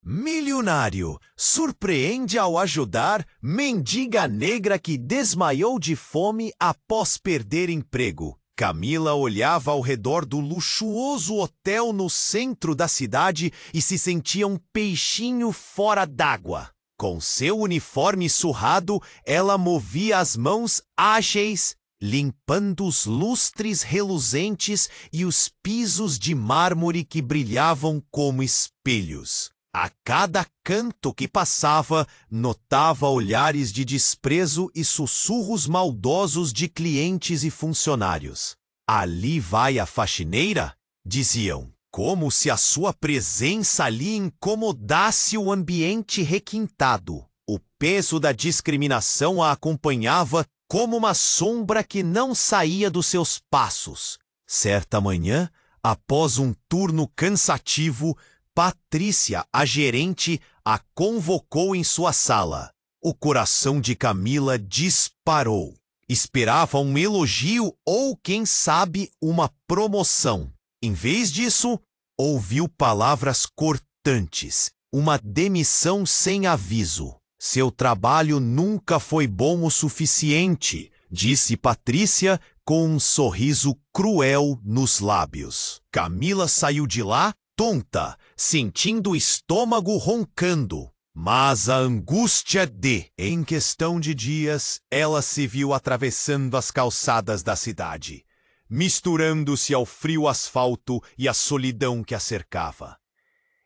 Milionário surpreende ao ajudar mendiga negra que desmaiou de fome após perder emprego. Camila olhava ao redor do luxuoso hotel no centro da cidade e se sentia um peixinho fora d'água. Com seu uniforme surrado, ela movia as mãos ágeis, limpando os lustres reluzentes e os pisos de mármore que brilhavam como espelhos. A cada canto que passava, notava olhares de desprezo e sussurros maldosos de clientes e funcionários. "Ali vai a faxineira?" diziam, como se a sua presença ali incomodasse o ambiente requintado. O peso da discriminação a acompanhava como uma sombra que não saía dos seus passos. Certa manhã, após um turno cansativo, Patrícia, a gerente, a convocou em sua sala. O coração de Camila disparou. Esperava um elogio ou, quem sabe, uma promoção. Em vez disso, ouviu palavras cortantes, uma demissão sem aviso. "Seu trabalho nunca foi bom o suficiente", disse Patrícia com um sorriso cruel nos lábios. Camila saiu de lá tonta, sentindo o estômago roncando. Mas a angústia em questão de dias, ela se viu atravessando as calçadas da cidade, misturando-se ao frio asfalto e à solidão que a cercava.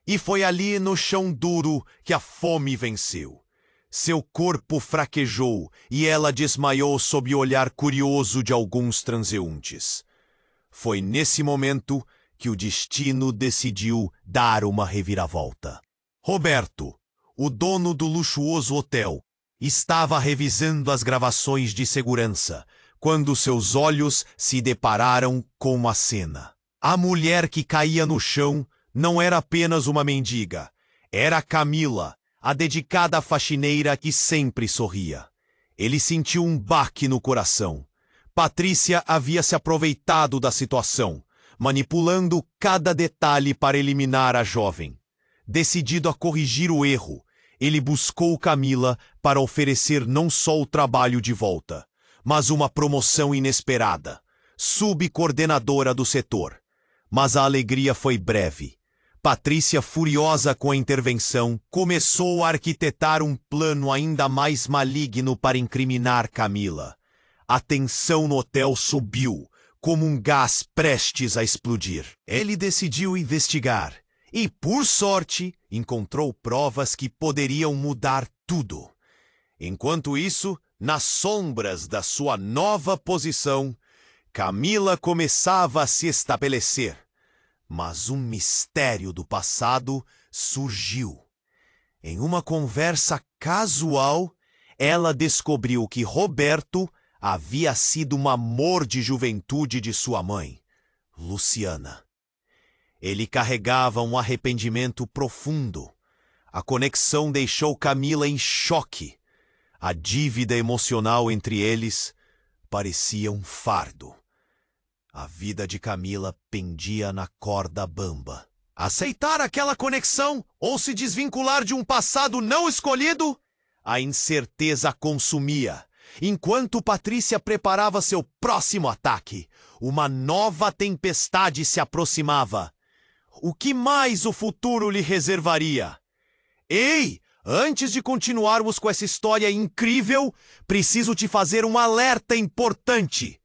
E foi ali no chão duro que a fome venceu. Seu corpo fraquejou e ela desmaiou sob o olhar curioso de alguns transeuntes. Foi nesse momento que o destino decidiu dar uma reviravolta. Roberto, o dono do luxuoso hotel, estava revisando as gravações de segurança quando seus olhos se depararam com uma cena. A mulher que caía no chão não era apenas uma mendiga, era Camila, a dedicada faxineira que sempre sorria. Ele sentiu um baque no coração. Patrícia havia se aproveitado da situação, manipulando cada detalhe para eliminar a jovem. Decidido a corrigir o erro, ele buscou Camila para oferecer não só o trabalho de volta, mas uma promoção inesperada, subcoordenadora do setor. Mas a alegria foi breve. Patrícia, furiosa com a intervenção, começou a arquitetar um plano ainda mais maligno para incriminar Camila. A tensão no hotel subiu, como um gás prestes a explodir. Ele decidiu investigar e, por sorte, encontrou provas que poderiam mudar tudo. Enquanto isso, nas sombras da sua nova posição, Camila começava a se estabelecer. Mas um mistério do passado surgiu. Em uma conversa casual, ela descobriu que Roberto havia sido um amor de juventude de sua mãe, Luciana. Ele carregava um arrependimento profundo. A conexão deixou Camila em choque. A dívida emocional entre eles parecia um fardo. A vida de Camila pendia na corda bamba. Aceitar aquela conexão ou se desvincular de um passado não escolhido? A incerteza a consumia. Enquanto Patrícia preparava seu próximo ataque, uma nova tempestade se aproximava. O que mais o futuro lhe reservaria? Ei, antes de continuarmos com essa história incrível, preciso te fazer um alerta importante.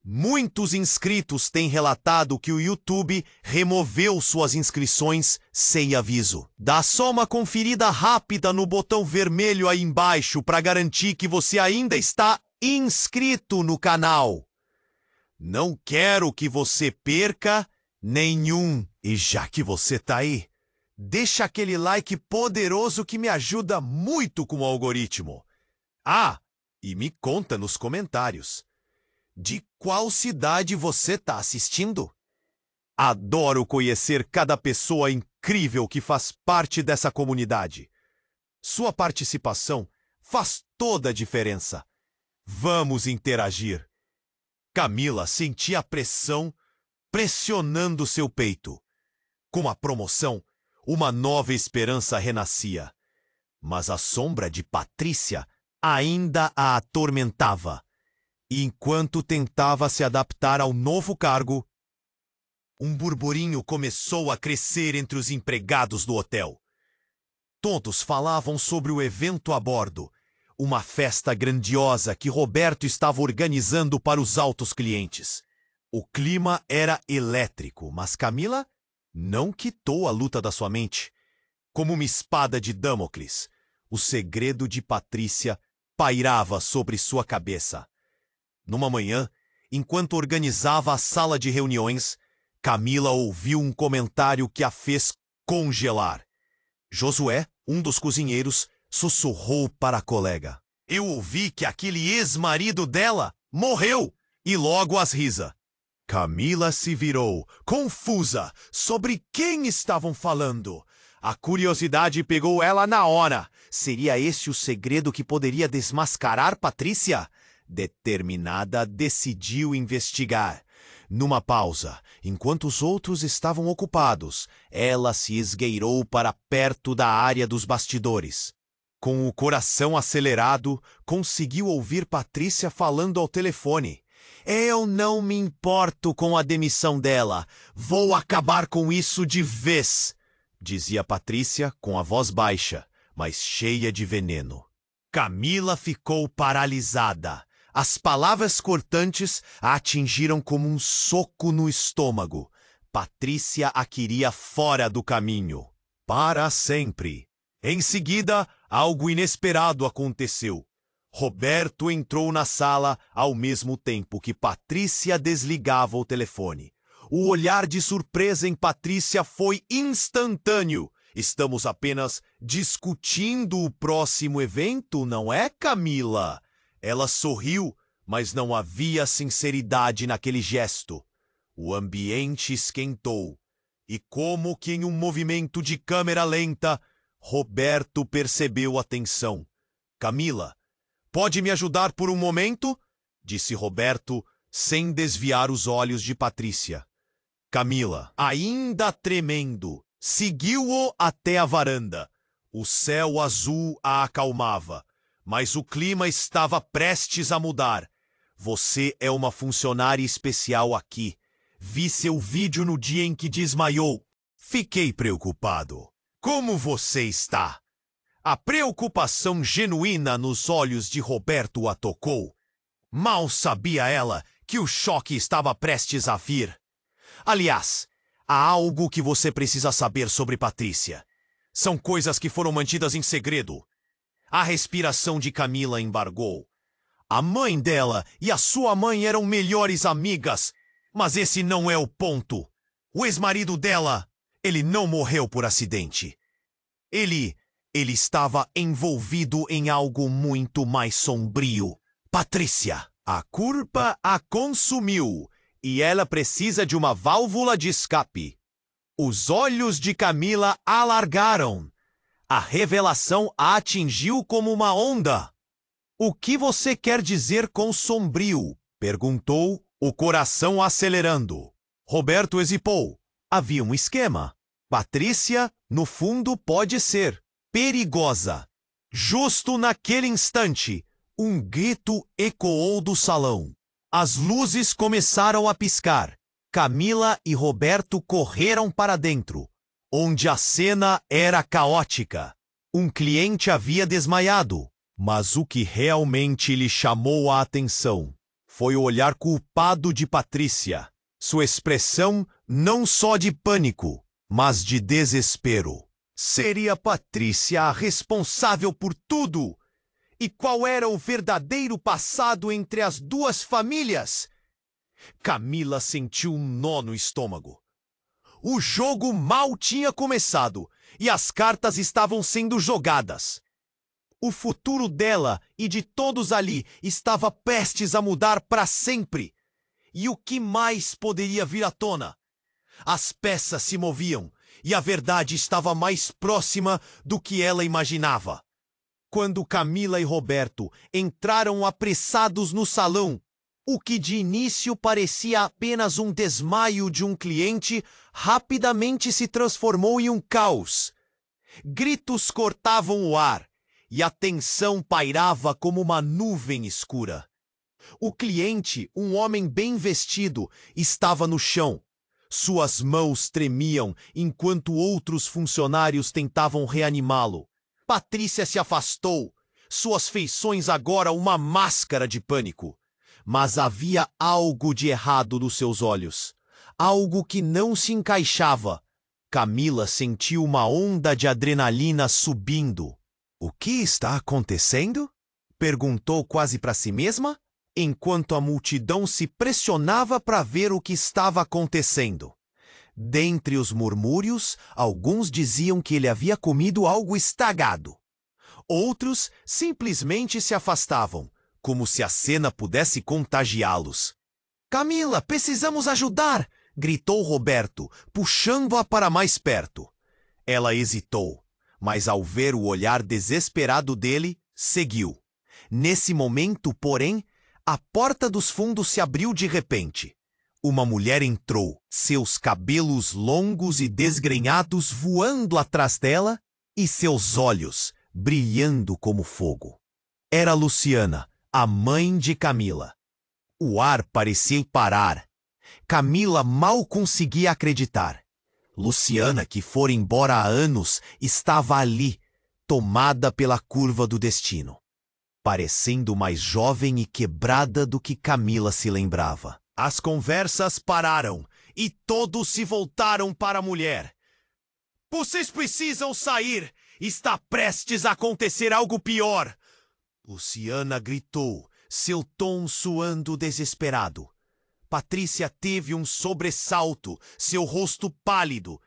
Muitos inscritos têm relatado que o YouTube removeu suas inscrições sem aviso. Dá só uma conferida rápida no botão vermelho aí embaixo para garantir que você ainda está inscrito no canal. Não quero que você perca nenhum. E já que você tá aí, deixa aquele like poderoso que me ajuda muito com o algoritmo. Ah, e me conta nos comentários. De qual cidade você está assistindo? Adoro conhecer cada pessoa incrível que faz parte dessa comunidade. Sua participação faz toda a diferença. Vamos interagir. Camila sentia a pressão pressionando seu peito. Com a promoção, Uma nova esperança renascia. Mas a sombra de Patrícia ainda a atormentava. E enquanto tentava se adaptar ao novo cargo, um burburinho começou a crescer entre os empregados do hotel. Todos falavam sobre o evento a bordo, uma festa grandiosa que Roberto estava organizando para os altos clientes. O clima era elétrico, mas Camila não quitou a luta da sua mente. Como uma espada de Damocles, o segredo de Patrícia pairava sobre sua cabeça. Numa manhã, enquanto organizava a sala de reuniões, Camila ouviu um comentário que a fez congelar. Josué, um dos cozinheiros, sussurrou para a colega: "Eu ouvi que aquele ex-marido dela morreu!" E logo as risa. Camila se virou, confusa, sobre quem estavam falando. A curiosidade pegou ela na hora. Seria esse o segredo que poderia desmascarar Patrícia? Determinada, decidiu investigar. Numa pausa, enquanto os outros estavam ocupados, ela se esgueirou para perto da área dos bastidores. Com o coração acelerado, conseguiu ouvir Patrícia falando ao telefone. "Eu não me importo com a demissão dela. Vou acabar com isso de vez", dizia Patrícia com a voz baixa, mas cheia de veneno. Camila ficou paralisada. As palavras cortantes a atingiram como um soco no estômago. Patrícia a queria fora do caminho. Para sempre. Em seguida, algo inesperado aconteceu. Roberto entrou na sala ao mesmo tempo que Patrícia desligava o telefone. O olhar de surpresa em Patrícia foi instantâneo. "Estamos apenas discutindo o próximo evento, não é, Camila?" Ela sorriu, mas não havia sinceridade naquele gesto. O ambiente esquentou. E como que em um movimento de câmera lenta, Roberto percebeu a tensão. "Camila, pode me ajudar por um momento?" disse Roberto, sem desviar os olhos de Patrícia. Camila, ainda tremendo, seguiu-o até a varanda. O céu azul a acalmava, mas o clima estava prestes a mudar. "Você é uma funcionária especial aqui. Vi seu vídeo no dia em que desmaiou. Fiquei preocupado. Como você está?" A preocupação genuína nos olhos de Roberto a tocou. Mal sabia ela que o choque estava prestes a vir. "Aliás, há algo que você precisa saber sobre Patrícia. São coisas que foram mantidas em segredo." A respiração de Camila embargou. A mãe dela e a sua mãe eram melhores amigas, mas esse não é o ponto. O ex-marido dela, ele não morreu por acidente. Ele estava envolvido em algo muito mais sombrio. Patrícia, a culpa a consumiu e ela precisa de uma válvula de escape. Os olhos de Camila alargaram. A revelação a atingiu como uma onda. "O que você quer dizer com sombrio?" perguntou, o coração acelerando. Roberto hesitou. Havia um esquema. Patrícia, no fundo, pode ser perigosa. Justo naquele instante, um grito ecoou do salão. As luzes começaram a piscar. Camila e Roberto correram para dentro, onde a cena era caótica. Um cliente havia desmaiado, mas o que realmente lhe chamou a atenção foi o olhar culpado de Patrícia. Sua expressão não só de pânico, mas de desespero. Seria Patrícia a responsável por tudo? E qual era o verdadeiro passado entre as duas famílias? Camila sentiu um nó no estômago. O jogo mal tinha começado e as cartas estavam sendo jogadas. O futuro dela e de todos ali estava prestes a mudar para sempre. E o que mais poderia vir à tona? As peças se moviam e a verdade estava mais próxima do que ela imaginava. Quando Camila e Roberto entraram apressados no salão, O que de início parecia apenas um desmaio de um cliente, rapidamente se transformou em um caos. Gritos cortavam o ar, e a tensão pairava como uma nuvem escura. O cliente, um homem bem vestido, estava no chão. Suas mãos tremiam enquanto outros funcionários tentavam reanimá-lo. Patrícia se afastou, suas feições agora uma máscara de pânico. Mas havia algo de errado nos seus olhos. Algo que não se encaixava. Camila sentiu uma onda de adrenalina subindo. O que está acontecendo? Perguntou quase para si mesma, enquanto a multidão se pressionava para ver o que estava acontecendo. Dentre os murmúrios, alguns diziam que ele havia comido algo estragado. Outros simplesmente se afastavam, como se a cena pudesse contagiá-los. "Camila, precisamos ajudar!" gritou Roberto, puxando-a para mais perto. Ela hesitou, mas ao ver o olhar desesperado dele, seguiu. Nesse momento, porém, a porta dos fundos se abriu de repente. Uma mulher entrou, seus cabelos longos e desgrenhados voando atrás dela e seus olhos brilhando como fogo. Era Luciana, a mãe de Camila. O ar parecia parar. Camila mal conseguia acreditar. Luciana, que fora embora há anos, estava ali, tomada pela curva do destino, parecendo mais jovem e quebrada do que Camila se lembrava. As conversas pararam e todos se voltaram para a mulher. "Vocês precisam sair! Está prestes a acontecer algo pior!" Luciana gritou, seu tom soando desesperado. Patrícia teve um sobressalto, seu rosto pálido,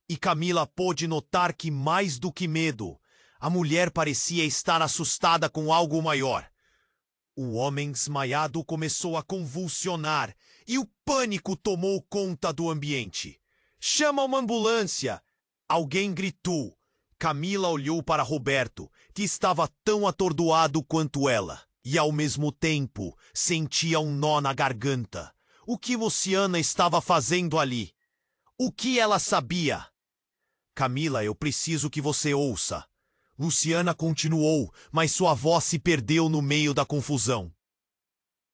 e Camila pôde notar que, mais do que medo, a mulher parecia estar assustada com algo maior. O homem desmaiado começou a convulsionar e o pânico tomou conta do ambiente. "Chama uma ambulância!" Alguém gritou. Camila olhou para Roberto, que estava tão atordoado quanto ela, e ao mesmo tempo sentia um nó na garganta. O que Luciana estava fazendo ali? O que ela sabia? "Camila, eu preciso que você ouça." Luciana continuou, mas sua voz se perdeu no meio da confusão.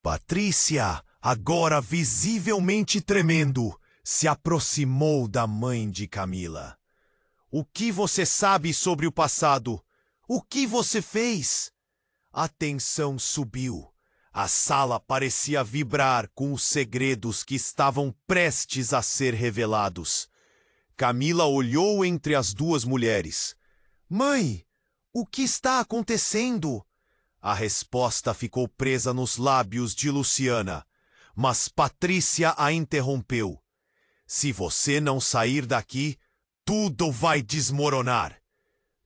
Patrícia, agora visivelmente tremendo, se aproximou da mãe de Camila. "O que você sabe sobre o passado? O que você fez?" A tensão subiu. A sala parecia vibrar com os segredos que estavam prestes a ser revelados. Camila olhou entre as duas mulheres. "Mãe, o que está acontecendo?" A resposta ficou presa nos lábios de Luciana, mas Patrícia a interrompeu. "Se você não sair daqui, tudo vai desmoronar."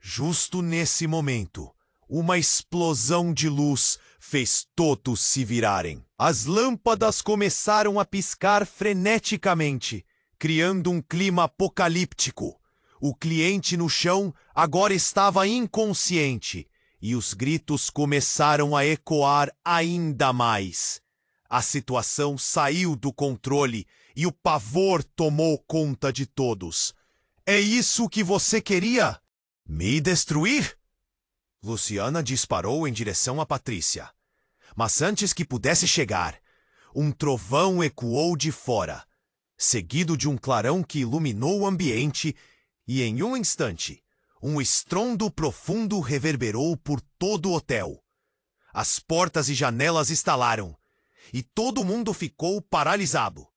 Justo nesse momento, uma explosão de luz fez todos se virarem. As lâmpadas começaram a piscar freneticamente, criando um clima apocalíptico. O cliente no chão agora estava inconsciente, e os gritos começaram a ecoar ainda mais. A situação saiu do controle e o pavor tomou conta de todos. "É isso que você queria? Me destruir?" Luciana disparou em direção a Patrícia. Mas antes que pudesse chegar, um trovão ecoou de fora, seguido de um clarão que iluminou o ambiente, e em um instante, um estrondo profundo reverberou por todo o hotel. As portas e janelas estalaram, e todo mundo ficou paralisado.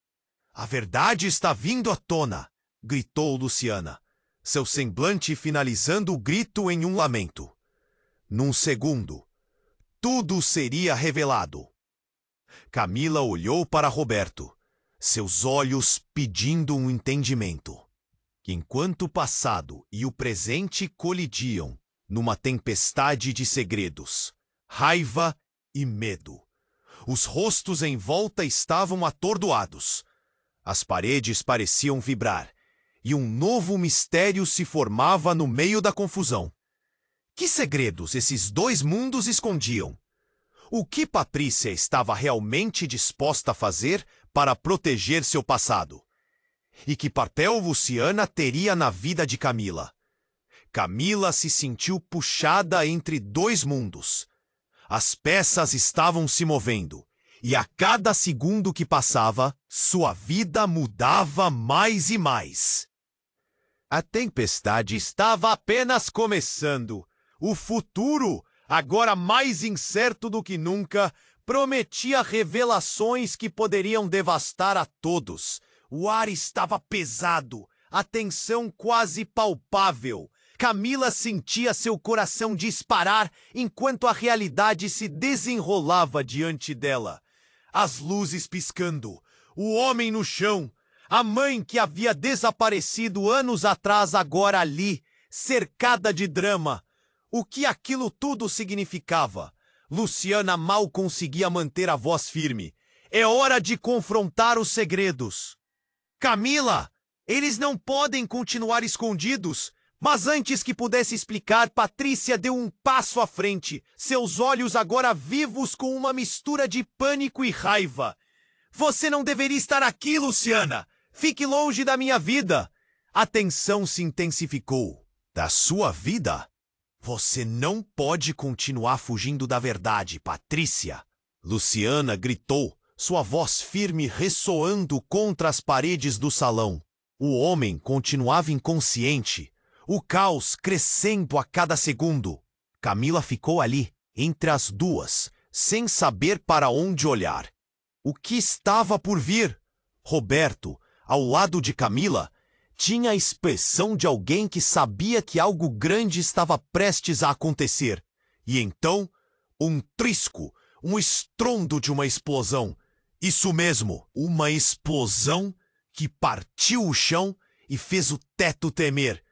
"A verdade está vindo à tona!" gritou Luciana, seu semblante finalizando o grito em um lamento. Num segundo, tudo seria revelado. Camila olhou para Roberto, seus olhos pedindo um entendimento. Enquanto o passado e o presente colidiam numa tempestade de segredos, raiva e medo. Os rostos em volta estavam atordoados. As paredes pareciam vibrar, e um novo mistério se formava no meio da confusão. Que segredos esses dois mundos escondiam? O que Patrícia estava realmente disposta a fazer para proteger seu passado? E que papel Luciana teria na vida de Camila? Camila se sentiu puxada entre dois mundos. As peças estavam se movendo, e a cada segundo que passava, sua vida mudava mais e mais. A tempestade estava apenas começando. O futuro, agora mais incerto do que nunca, prometia revelações que poderiam devastar a todos. O ar estava pesado, a tensão quase palpável. Camila sentia seu coração disparar enquanto a realidade se desenrolava diante dela. As luzes piscando, o homem no chão, a mãe que havia desaparecido anos atrás agora ali, cercada de drama. O que aquilo tudo significava? Luciana mal conseguia manter a voz firme. É hora de confrontar os segredos. Camila, eles não podem continuar escondidos. Mas antes que pudesse explicar, Patrícia deu um passo à frente, seus olhos agora vivos com uma mistura de pânico e raiva. Você não deveria estar aqui, Luciana! Fique longe da minha vida! A tensão se intensificou. Da sua vida? Você não pode continuar fugindo da verdade, Patrícia! Luciana gritou, sua voz firme ressoando contra as paredes do salão. O homem continuava inconsciente. O caos crescendo a cada segundo. Camila ficou ali, entre as duas, sem saber para onde olhar. O que estava por vir? Roberto, ao lado de Camila, tinha a expressão de alguém que sabia que algo grande estava prestes a acontecer. E então, um trisco, um estrondo de uma explosão. Isso mesmo, uma explosão que partiu o chão e fez o teto tremer.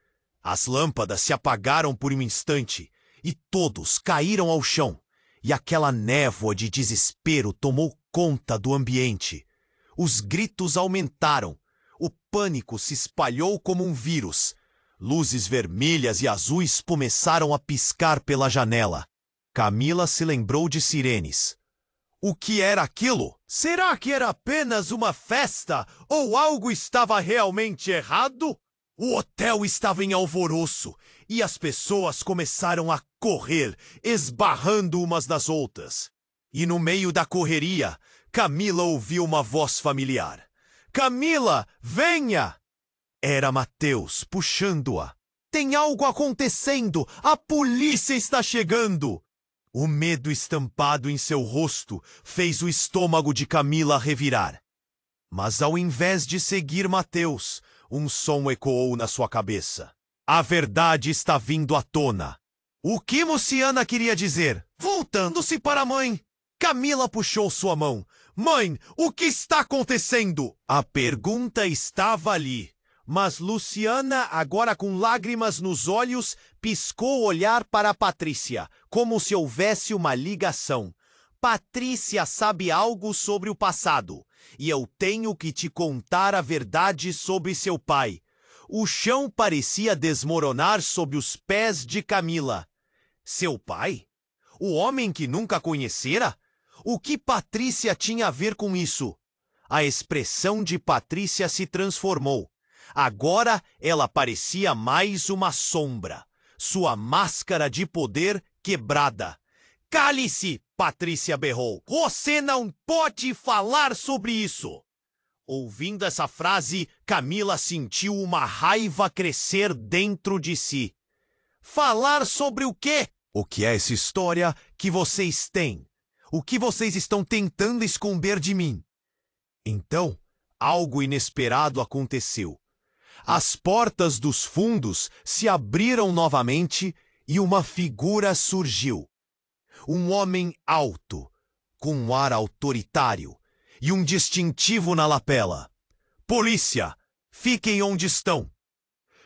As lâmpadas se apagaram por um instante e todos caíram ao chão, e aquela névoa de desespero tomou conta do ambiente. Os gritos aumentaram, o pânico se espalhou como um vírus. Luzes vermelhas e azuis começaram a piscar pela janela. Camila se lembrou de sirenes. O que era aquilo? Será que era apenas uma festa ou algo estava realmente errado? O hotel estava em alvoroço e as pessoas começaram a correr, esbarrando umas nas outras. E no meio da correria, Camila ouviu uma voz familiar. Camila, venha! Era Mateus puxando-a. Tem algo acontecendo! A polícia está chegando! O medo estampado em seu rosto fez o estômago de Camila revirar. Mas ao invés de seguir Mateus, um som ecoou na sua cabeça. A verdade está vindo à tona. O que Luciana queria dizer? Voltando-se para a mãe. Camila puxou sua mão. Mãe, o que está acontecendo? A pergunta estava ali. Mas Luciana, agora com lágrimas nos olhos, piscou o olhar para Patrícia, como se houvesse uma ligação. Patrícia sabe algo sobre o passado, e eu tenho que te contar a verdade sobre seu pai. O chão parecia desmoronar sob os pés de Camila. Seu pai? O homem que nunca conhecera? O que Patrícia tinha a ver com isso? A expressão de Patrícia se transformou. Agora ela parecia mais uma sombra, sua máscara de poder quebrada. Cale-se! Patrícia berrou. Você não pode falar sobre isso! Ouvindo essa frase, Camila sentiu uma raiva crescer dentro de si. Falar sobre o quê? O que é essa história que vocês têm? O que vocês estão tentando esconder de mim? Então, algo inesperado aconteceu. As portas dos fundos se abriram novamente e uma figura surgiu. Um homem alto, com um ar autoritário e um distintivo na lapela. Polícia, fiquem onde estão.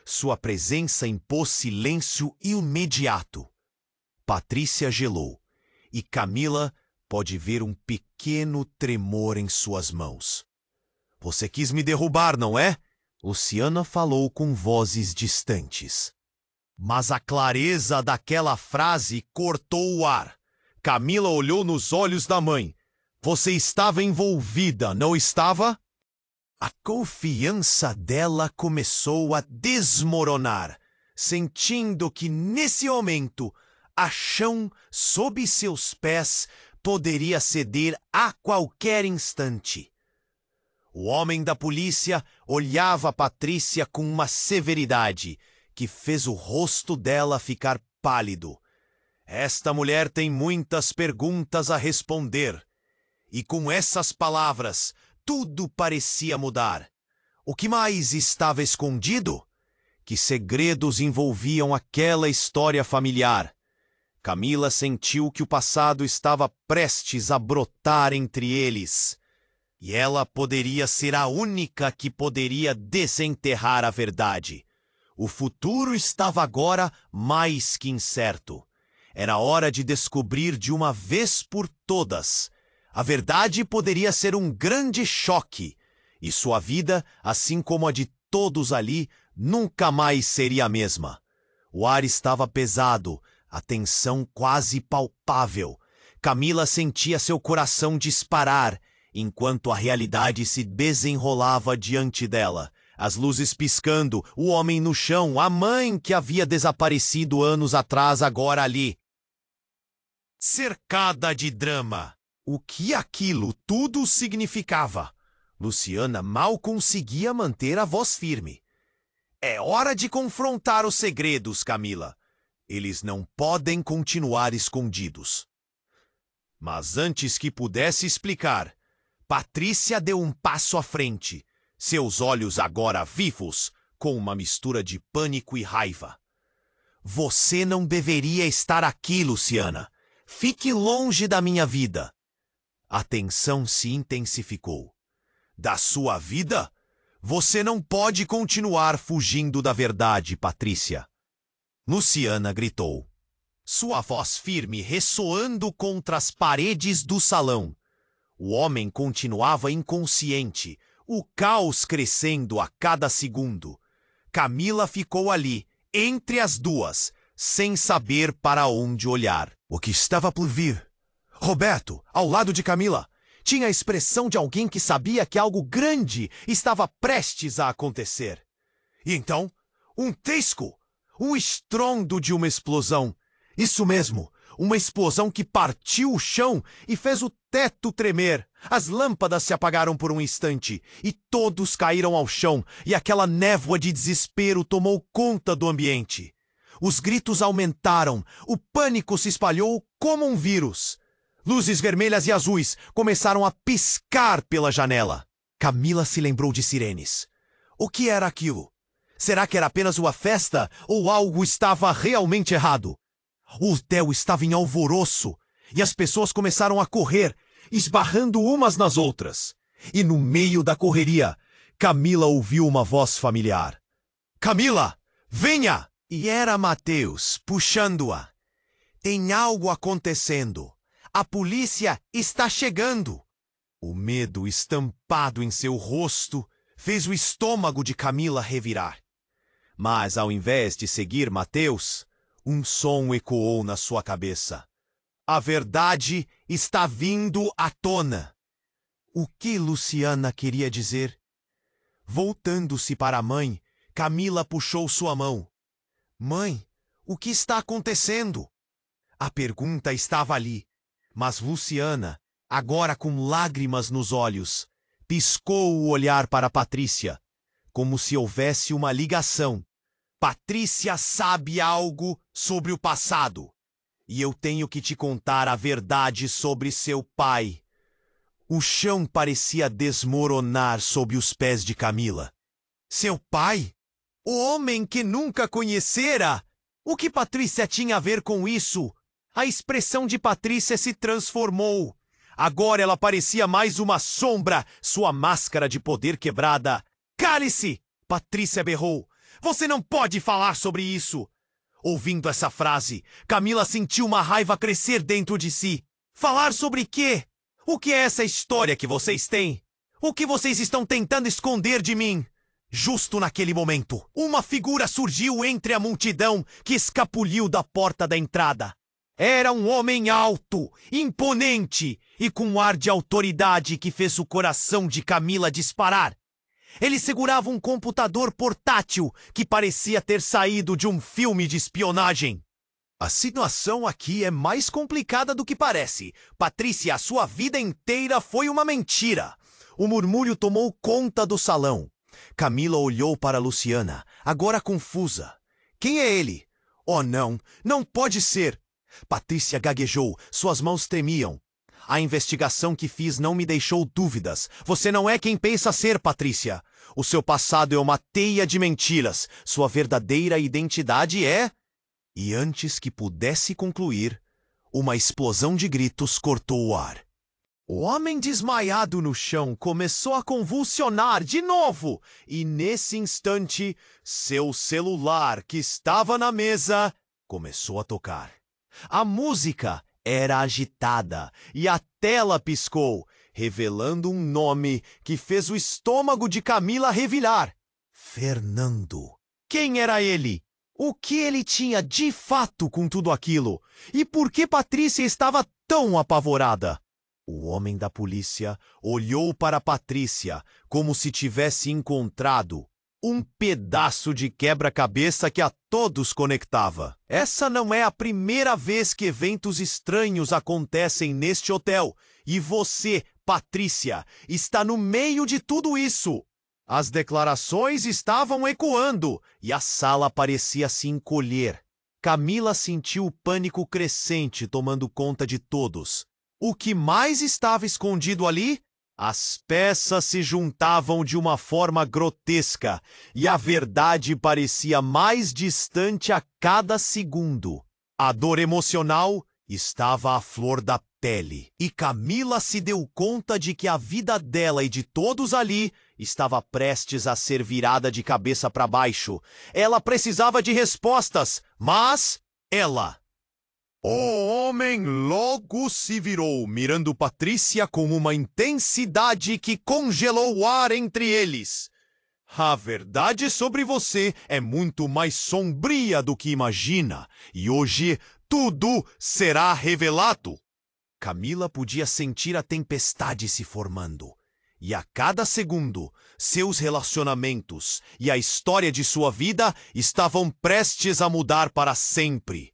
Sua presença impôs silêncio imediato. Patrícia gelou e Camila pode ver um pequeno tremor em suas mãos. Você quis me derrubar, não é? Luciana falou com vozes distantes. Mas a clareza daquela frase cortou o ar. Camila olhou nos olhos da mãe. Você estava envolvida, não estava? A confiança dela começou a desmoronar, sentindo que, nesse momento, a chão sob seus pés poderia ceder a qualquer instante. O homem da polícia olhava Patrícia com uma severidade que fez o rosto dela ficar pálido. Esta mulher tem muitas perguntas a responder. E com essas palavras, tudo parecia mudar. O que mais estava escondido? Que segredos envolviam aquela história familiar? Camila sentiu que o passado estava prestes a brotar entre eles. E ela poderia ser a única que poderia desenterrar a verdade. O futuro estava agora mais que incerto. Era hora de descobrir de uma vez por todas. A verdade poderia ser um grande choque, e sua vida, assim como a de todos ali, nunca mais seria a mesma. O ar estava pesado, a tensão quase palpável. Camila sentia seu coração disparar, enquanto a realidade se desenrolava diante dela. As luzes piscando, o homem no chão, a mãe que havia desaparecido anos atrás agora ali. Cercada de drama. O que aquilo tudo significava? Luciana mal conseguia manter a voz firme. É hora de confrontar os segredos, Camila. Eles não podem continuar escondidos. Mas antes que pudesse explicar, Patrícia deu um passo à frente, seus olhos agora vivos, com uma mistura de pânico e raiva. Você não deveria estar aqui, Luciana. Fique longe da minha vida. A tensão se intensificou. Da sua vida? Você não pode continuar fugindo da verdade, Patrícia. Luciana gritou, sua voz firme ressoando contra as paredes do salão. O homem continuava inconsciente, o caos crescendo a cada segundo. Camila ficou ali, entre as duas, sem saber para onde olhar. O que estava por vir? Roberto, ao lado de Camila, tinha a expressão de alguém que sabia que algo grande estava prestes a acontecer. E então, um trisco, um estrondo de uma explosão. Isso mesmo, uma explosão que partiu o chão e fez o teto tremer. As lâmpadas se apagaram por um instante e todos caíram ao chão e aquela névoa de desespero tomou conta do ambiente. Os gritos aumentaram, o pânico se espalhou como um vírus. Luzes vermelhas e azuis começaram a piscar pela janela. Camila se lembrou de sirenes. O que era aquilo? Será que era apenas uma festa ou algo estava realmente errado? O hotel estava em alvoroço e as pessoas começaram a correr, esbarrando umas nas outras. E no meio da correria, Camila ouviu uma voz familiar. Camila, venha! E era Mateus, puxando-a. Tem algo acontecendo. A polícia está chegando. O medo estampado em seu rosto fez o estômago de Camila revirar. Mas ao invés de seguir Mateus, um som ecoou na sua cabeça. A verdade está vindo à tona. O que Luciana queria dizer? Voltando-se para a mãe, Camila puxou sua mão. Mãe, o que está acontecendo? A pergunta estava ali, mas Luciana, agora com lágrimas nos olhos, piscou o olhar para Patrícia, como se houvesse uma ligação. Patrícia sabe algo sobre o passado, e eu tenho que te contar a verdade sobre seu pai. O chão parecia desmoronar sob os pés de Camila. Seu pai? O homem que nunca conhecera? O que Patrícia tinha a ver com isso? A expressão de Patrícia se transformou. Agora ela parecia mais uma sombra, sua máscara de poder quebrada. Cale-se! Patrícia berrou. Você não pode falar sobre isso! Ouvindo essa frase, Camila sentiu uma raiva crescer dentro de si. Falar sobre quê? O que é essa história que vocês têm? O que vocês estão tentando esconder de mim? Justo naquele momento, uma figura surgiu entre a multidão que escapuliu da porta da entrada. Era um homem alto, imponente e com um ar de autoridade que fez o coração de Camila disparar. Ele segurava um computador portátil que parecia ter saído de um filme de espionagem. A situação aqui é mais complicada do que parece. Patrícia, a sua vida inteira foi uma mentira. O murmúrio tomou conta do salão. Camila olhou para Luciana, agora confusa. Quem é ele? Oh, não pode ser. Patrícia gaguejou, suas mãos tremiam. A investigação que fiz não me deixou dúvidas. Você não é quem pensa ser, Patrícia. O seu passado é uma teia de mentiras. Sua verdadeira identidade é... E antes que pudesse concluir, uma explosão de gritos cortou o ar. O homem desmaiado no chão começou a convulsionar de novo, e nesse instante, seu celular, que estava na mesa, começou a tocar. A música era agitada e a tela piscou, revelando um nome que fez o estômago de Camila revirar. Fernando. Quem era ele? O que ele tinha de fato com tudo aquilo? E por que Patrícia estava tão apavorada? O homem da polícia olhou para Patrícia como se tivesse encontrado um pedaço de quebra-cabeça que a todos conectava. Essa não é a primeira vez que eventos estranhos acontecem neste hotel. E você, Patrícia, está no meio de tudo isso. As declarações estavam ecoando e a sala parecia se encolher. Camila sentiu o pânico crescente tomando conta de todos. O que mais estava escondido ali? As peças se juntavam de uma forma grotesca e a verdade parecia mais distante a cada segundo. A dor emocional estava à flor da pele e Camila se deu conta de que a vida dela e de todos ali estava prestes a ser virada de cabeça para baixo. Ela precisava de respostas, mas O homem logo se virou, mirando Patrícia com uma intensidade que congelou o ar entre eles. A verdade sobre você é muito mais sombria do que imagina, e hoje tudo será revelado. Camila podia sentir a tempestade se formando, e a cada segundo, seus relacionamentos e a história de sua vida estavam prestes a mudar para sempre.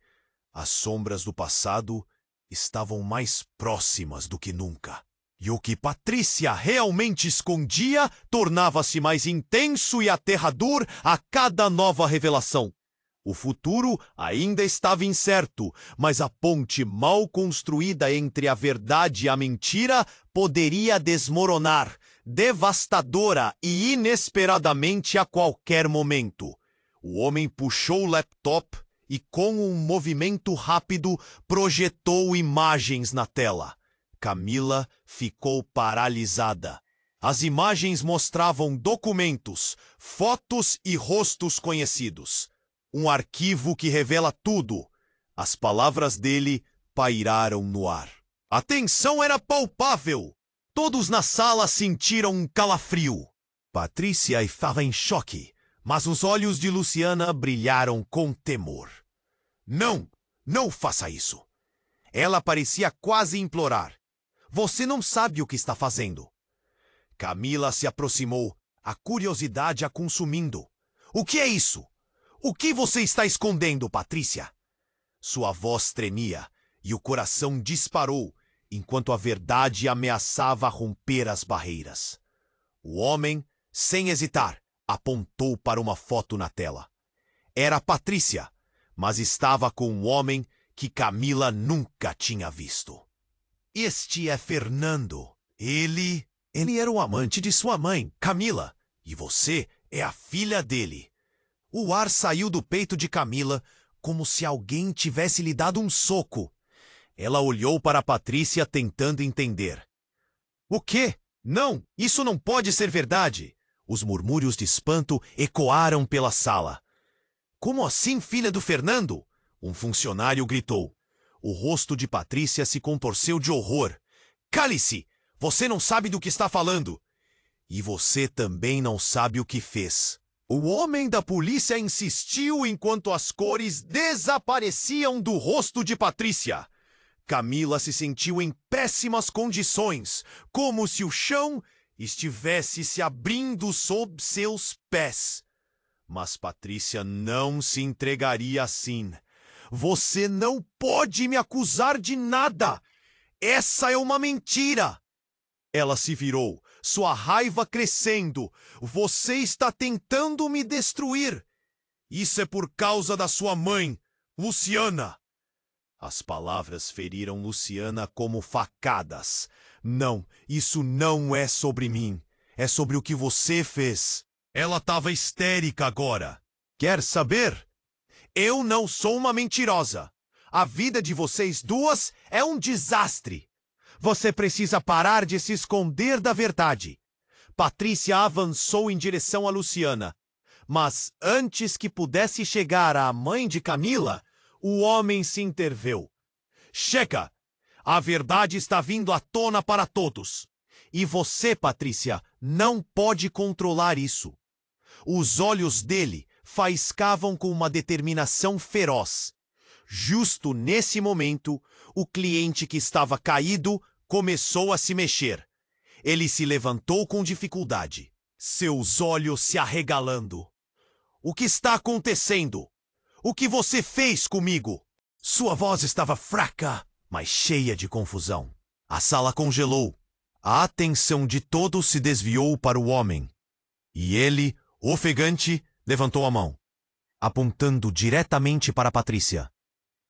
As sombras do passado estavam mais próximas do que nunca. E o que Patrícia realmente escondia tornava-se mais intenso e aterrador a cada nova revelação. O futuro ainda estava incerto, mas a ponte mal construída entre a verdade e a mentira poderia desmoronar, devastadora e inesperadamente a qualquer momento. O homem puxou o laptop e, com um movimento rápido, projetou imagens na tela. Camila ficou paralisada. As imagens mostravam documentos, fotos e rostos conhecidos. Um arquivo que revela tudo. As palavras dele pairaram no ar. A tensão era palpável. Todos na sala sentiram um calafrio. Patrícia estava em choque, mas os olhos de Luciana brilharam com temor. Não faça isso. Ela parecia quase implorar. Você não sabe o que está fazendo. Camila se aproximou, a curiosidade a consumindo. O que é isso? O que você está escondendo, Patrícia? Sua voz tremia e o coração disparou, enquanto a verdade ameaçava romper as barreiras. O homem, sem hesitar, apontou para uma foto na tela. Era Patrícia, mas estava com um homem que Camila nunca tinha visto. Este é Fernando. Ele era o amante de sua mãe, Camila, e você é a filha dele. O ar saiu do peito de Camila como se alguém tivesse lhe dado um soco. Ela olhou para Patrícia tentando entender. O quê? Não, isso não pode ser verdade. Os murmúrios de espanto ecoaram pela sala. Como assim, filha do Fernando? Um funcionário gritou. O rosto de Patrícia se contorceu de horror. Cale-se! Você não sabe do que está falando. E você também não sabe o que fez. O homem da polícia insistiu enquanto as cores desapareciam do rosto de Patrícia. Camila se sentiu em péssimas condições, como se o chão estivesse se abrindo sob seus pés. Mas Patrícia não se entregaria assim. Você não pode me acusar de nada! Essa é uma mentira! Ela se virou, sua raiva crescendo. Você está tentando me destruir. Isso é por causa da sua mãe, Luciana. As palavras feriram Luciana como facadas. Não, isso não é sobre mim. É sobre o que você fez. Ela estava histérica agora. Quer saber? Eu não sou uma mentirosa. A vida de vocês duas é um desastre. Você precisa parar de se esconder da verdade. Patrícia avançou em direção a Luciana. Mas antes que pudesse chegar à mãe de Camila, o homem se interveio. Chega! A verdade está vindo à tona para todos. E você, Patrícia, não pode controlar isso. Os olhos dele faiscavam com uma determinação feroz. Justo nesse momento, o cliente que estava caído começou a se mexer. Ele se levantou com dificuldade, seus olhos se arregalando. O que está acontecendo? O que você fez comigo? Sua voz estava fraca, mas cheia de confusão. A sala congelou. A atenção de todos se desviou para o homem. E ele, ofegante, levantou a mão, apontando diretamente para Patrícia.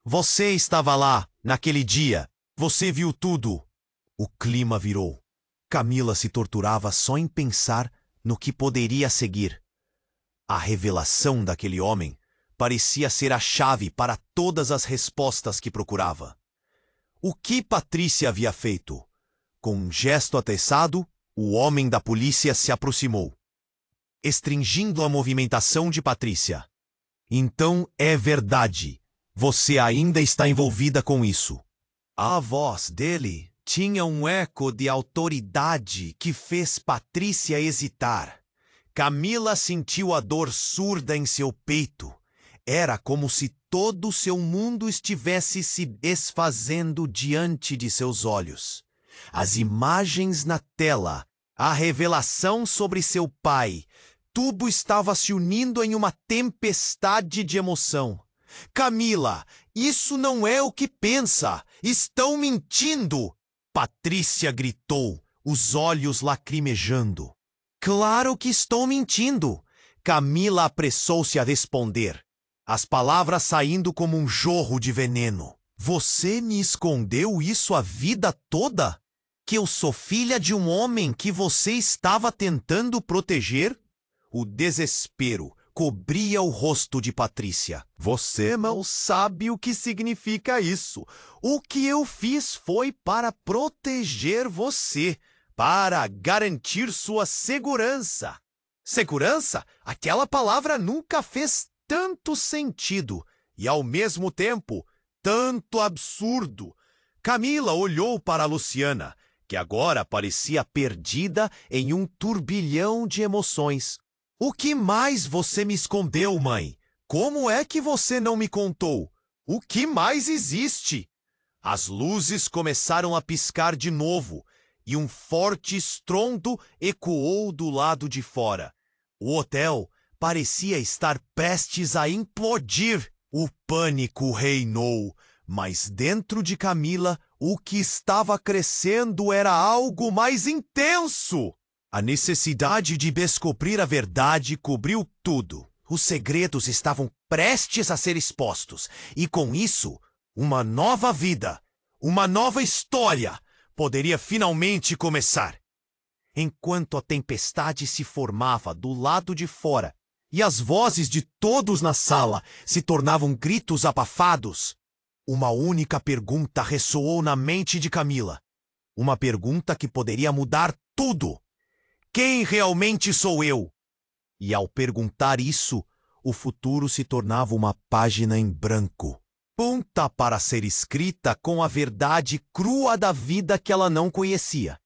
Você estava lá, naquele dia. Você viu tudo. O clima virou. Camila se torturava só em pensar no que poderia seguir. A revelação daquele homem parecia ser a chave para todas as respostas que procurava. O que Patrícia havia feito? Com um gesto atessado, o homem da polícia se aproximou, restringindo a movimentação de Patrícia. Então é verdade. Você ainda está envolvida com isso. A voz dele tinha um eco de autoridade que fez Patrícia hesitar. Camila sentiu a dor surda em seu peito. Era como se todo seu mundo estivesse se desfazendo diante de seus olhos. As imagens na tela, a revelação sobre seu pai, tudo estava se unindo em uma tempestade de emoção. Camila, isso não é o que pensa. Estão mentindo! Patrícia gritou, os olhos lacrimejando. Claro que estou mentindo! Camila apressou-se a responder, as palavras saindo como um jorro de veneno. Você me escondeu isso a vida toda? Que eu sou filha de um homem que você estava tentando proteger? O desespero cobria o rosto de Patrícia. Você não sabe o que significa isso. O que eu fiz foi para proteger você, para garantir sua segurança. Segurança? Aquela palavra nunca fez tanto sentido e, ao mesmo tempo, tanto absurdo. Camila olhou para Luciana, que agora parecia perdida em um turbilhão de emoções. O que mais você me escondeu, mãe? Como é que você não me contou? O que mais existe? As luzes começaram a piscar de novo e um forte estrondo ecoou do lado de fora. O hotel parecia estar prestes a implodir. O pânico reinou, mas dentro de Camila o que estava crescendo era algo mais intenso. A necessidade de descobrir a verdade cobriu tudo. Os segredos estavam prestes a ser expostos, e com isso, uma nova vida, uma nova história poderia finalmente começar. Enquanto a tempestade se formava do lado de fora e as vozes de todos na sala se tornavam gritos abafados, uma única pergunta ressoou na mente de Camila. Uma pergunta que poderia mudar tudo. Quem realmente sou eu? E ao perguntar isso, o futuro se tornava uma página em branco, pronta para ser escrita com a verdade crua da vida que ela não conhecia.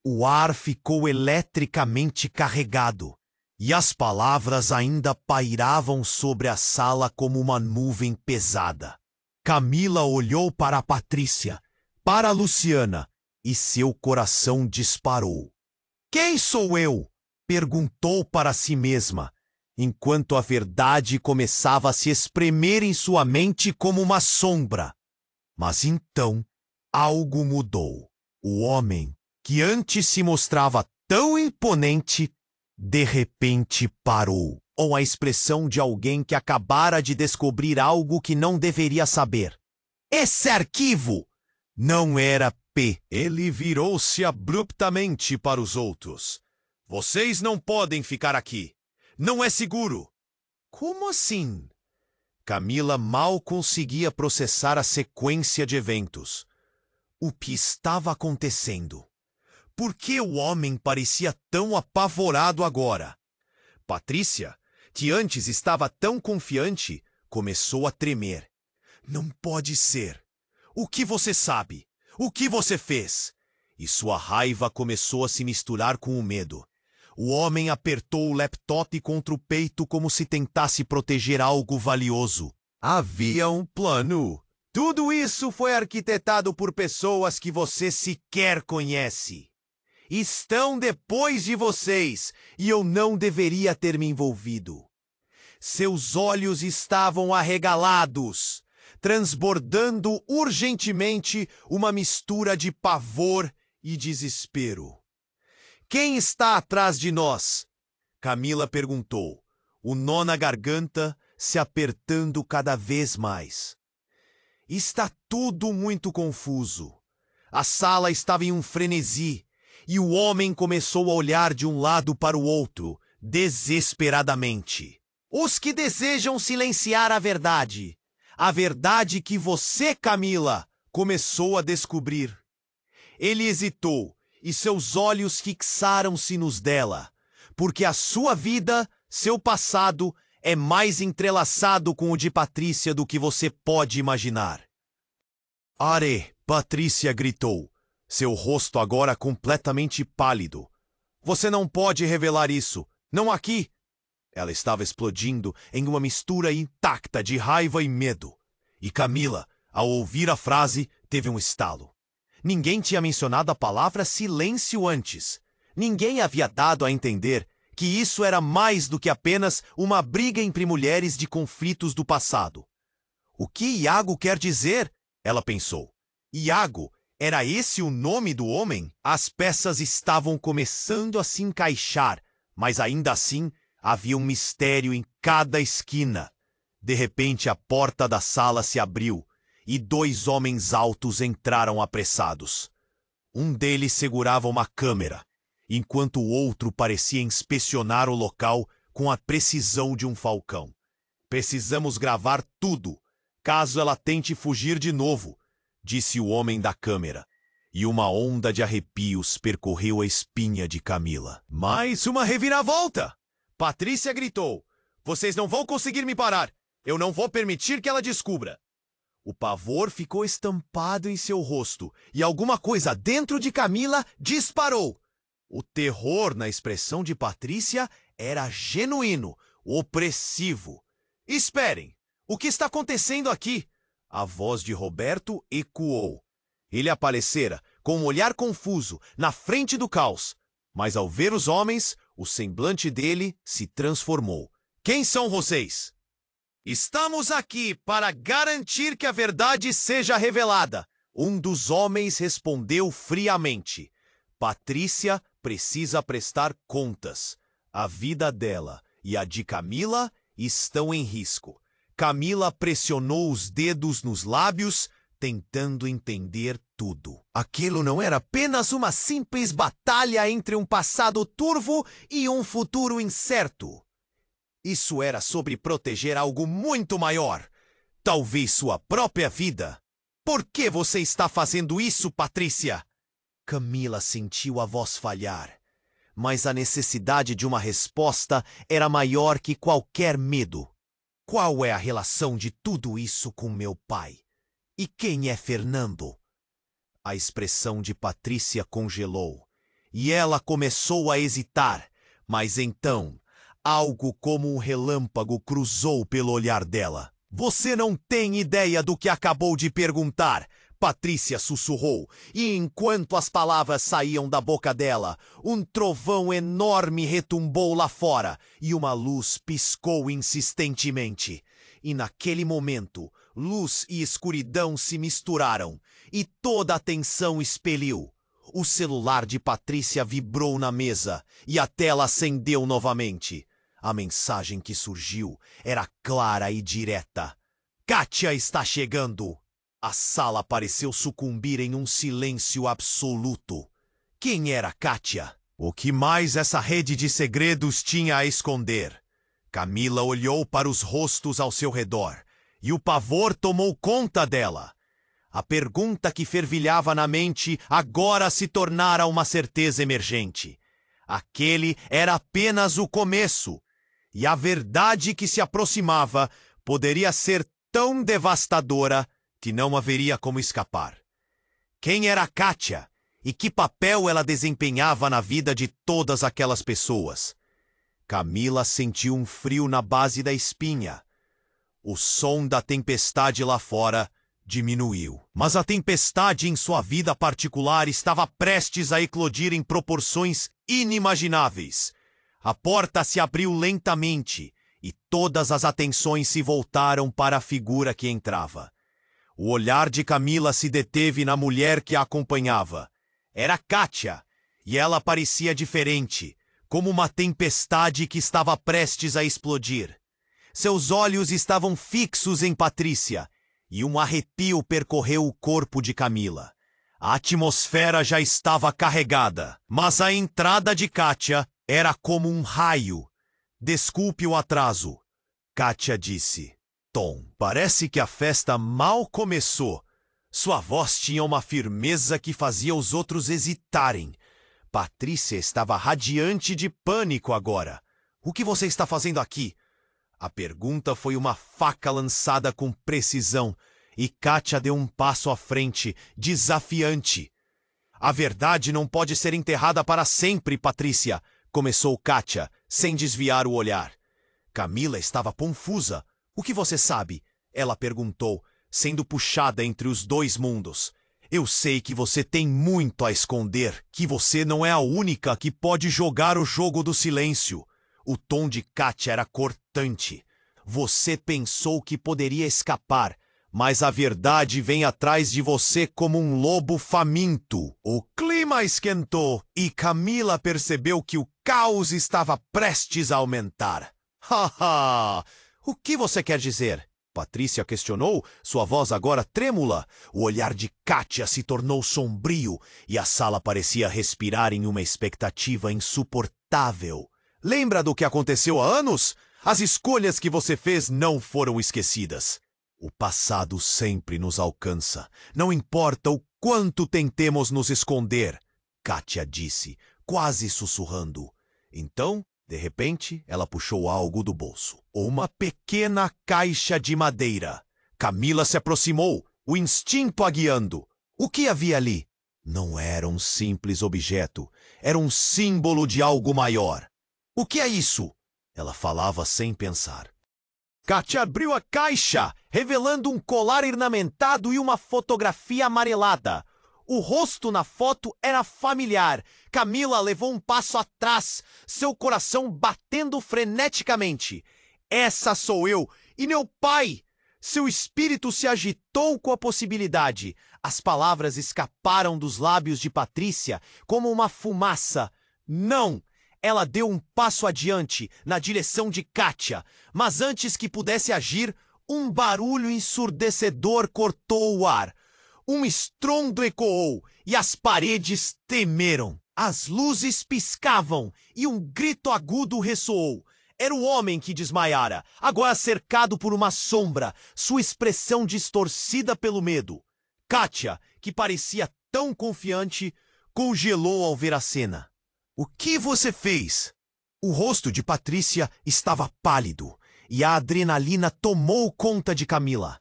O ar ficou eletricamente carregado. e as palavras ainda pairavam sobre a sala como uma nuvem pesada. Camila olhou para a Patrícia, para a Luciana, e seu coração disparou. Quem sou eu? Perguntou para si mesma, enquanto a verdade começava a se espremer em sua mente como uma sombra. Mas então, algo mudou. O homem, que antes se mostrava tão imponente, de repente parou, com a expressão de alguém que acabara de descobrir algo que não deveria saber. Esse arquivo não era P. Ele virou-se abruptamente para os outros. Vocês não podem ficar aqui. Não é seguro. Como assim? Camila mal conseguia processar a sequência de eventos. O que estava acontecendo? Por que o homem parecia tão apavorado agora? Patrícia, que antes estava tão confiante, começou a tremer. Não pode ser. O que você sabe? O que você fez? E sua raiva começou a se misturar com o medo. O homem apertou o laptop contra o peito como se tentasse proteger algo valioso. Havia um plano. Tudo isso foi arquitetado por pessoas que você sequer conhece. Estão depois de vocês e eu não deveria ter me envolvido. Seus olhos estavam arregalados, transbordando urgentemente uma mistura de pavor e desespero. Quem está atrás de nós? Camila perguntou, o nó na garganta se apertando cada vez mais. Está tudo muito confuso. A sala estava em um frenesi e o homem começou a olhar de um lado para o outro, desesperadamente. Os que desejam silenciar a verdade que você, Camila, começou a descobrir. Ele hesitou e seus olhos fixaram-se nos dela, porque a sua vida, seu passado, é mais entrelaçado com o de Patrícia do que você pode imaginar. Are, Patrícia gritou, seu rosto agora completamente pálido. Você não pode revelar isso, não aqui. Ela estava explodindo em uma mistura intacta de raiva e medo. E Camila, ao ouvir a frase, teve um estalo. Ninguém tinha mencionado a palavra silêncio antes. Ninguém havia dado a entender que isso era mais do que apenas uma briga entre mulheres de conflitos do passado. O que Iago quer dizer? Ela pensou. Iago, era esse o nome do homem? As peças estavam começando a se encaixar, mas ainda assim havia um mistério em cada esquina. De repente a porta da sala se abriu e 2 homens altos entraram apressados. Um deles segurava uma câmera, enquanto o outro parecia inspecionar o local com a precisão de um falcão. Precisamos gravar tudo, caso ela tente fugir de novo, disse o homem da câmera, e uma onda de arrepios percorreu a espinha de Camila. Mais uma reviravolta! Patrícia gritou. Vocês não vão conseguir me parar. Eu não vou permitir que ela descubra. O pavor ficou estampado em seu rosto e alguma coisa dentro de Camila disparou. O terror na expressão de Patrícia era genuíno, opressivo. Esperem! O que está acontecendo aqui? A voz de Roberto ecoou. Ele aparecera, com um olhar confuso, na frente do caos. Mas ao ver os homens, o semblante dele se transformou. Quem são vocês? Estamos aqui para garantir que a verdade seja revelada. Um dos homens respondeu friamente. Patrícia precisa prestar contas. A vida dela e a de Camila estão em risco. Camila pressionou os dedos nos lábios, tentando entender tudo. Aquilo não era apenas uma simples batalha entre um passado turvo e um futuro incerto. Isso era sobre proteger algo muito maior. Talvez sua própria vida. Por que você está fazendo isso, Patrícia? Camila sentiu a voz falhar. Mas a necessidade de uma resposta era maior que qualquer medo. Qual é a relação de tudo isso com meu pai? E quem é Fernando? A expressão de Patrícia congelou. E ela começou a hesitar. Mas então, Algo como um relâmpago cruzou pelo olhar dela. Você não tem ideia do que acabou de perguntar, Patrícia sussurrou, e enquanto as palavras saíam da boca dela, um trovão enorme retumbou lá fora e uma luz piscou insistentemente. E naquele momento, luz e escuridão se misturaram e toda a atenção expeliu. O celular de Patrícia vibrou na mesa e a tela acendeu novamente. A mensagem que surgiu era clara e direta. Kátia está chegando! A sala pareceu sucumbir em um silêncio absoluto. Quem era Kátia? O que mais essa rede de segredos tinha a esconder? Camila olhou para os rostos ao seu redor e o pavor tomou conta dela. A pergunta que fervilhava na mente agora se tornara uma certeza emergente. Aquele era apenas o começo. E a verdade que se aproximava poderia ser tão devastadora que não haveria como escapar. Quem era Kátia e que papel ela desempenhava na vida de todas aquelas pessoas? Camila sentiu um frio na base da espinha. O som da tempestade lá fora diminuiu. Mas a tempestade em sua vida particular estava prestes a eclodir em proporções inimagináveis. A porta se abriu lentamente e todas as atenções se voltaram para a figura que entrava. O olhar de Camila se deteve na mulher que a acompanhava. Era Kátia, e ela parecia diferente, como uma tempestade que estava prestes a explodir. Seus olhos estavam fixos em Patrícia, e um arrepio percorreu o corpo de Camila. A atmosfera já estava carregada, mas a entrada de Kátia era como um raio. Desculpe o atraso, Kátia disse. Tom, parece que a festa mal começou. Sua voz tinha uma firmeza que fazia os outros hesitarem. Patrícia estava radiante de pânico agora. O que você está fazendo aqui? A pergunta foi uma faca lançada com precisão, e Kátia deu um passo à frente, desafiante. A verdade não pode ser enterrada para sempre, Patrícia, começou Kátia, sem desviar o olhar. Camila estava confusa. O que você sabe? Ela perguntou, sendo puxada entre os dois mundos. Eu sei que você tem muito a esconder, que você não é a única que pode jogar o jogo do silêncio. O tom de Kátia era cortante. Você pensou que poderia escapar, mas a verdade vem atrás de você como um lobo faminto. O clima esquentou e Camila percebeu que o caos estava prestes a aumentar. Haha! O que você quer dizer? Patrícia questionou, sua voz agora trêmula. O olhar de Kátia se tornou sombrio e a sala parecia respirar em uma expectativa insuportável. Lembra do que aconteceu há anos? As escolhas que você fez não foram esquecidas. O passado sempre nos alcança. Não importa o quanto tentemos nos esconder, Kátia disse, quase sussurrando. Então, de repente, ela puxou algo do bolso. Uma pequena caixa de madeira. Camila se aproximou, o instinto a guiando. O que havia ali? Não era um simples objeto. Era um símbolo de algo maior. O que é isso? Ela falava sem pensar. Kátia abriu a caixa, revelando um colar ornamentado e uma fotografia amarelada. O rosto na foto era familiar. Camila levou um passo atrás, seu coração batendo freneticamente. Essa sou eu e meu pai! Seu espírito se agitou com a possibilidade. As palavras escaparam dos lábios de Patrícia como uma fumaça. Não! Ela deu um passo adiante, na direção de Kátia, mas antes que pudesse agir, um barulho ensurdecedor cortou o ar. Um estrondo ecoou e as paredes tremeram. As luzes piscavam e um grito agudo ressoou. Era o homem que desmaiara, agora cercado por uma sombra, sua expressão distorcida pelo medo. Kátia, que parecia tão confiante, congelou ao ver a cena. O que você fez? O rosto de Patrícia estava pálido e a adrenalina tomou conta de Camila.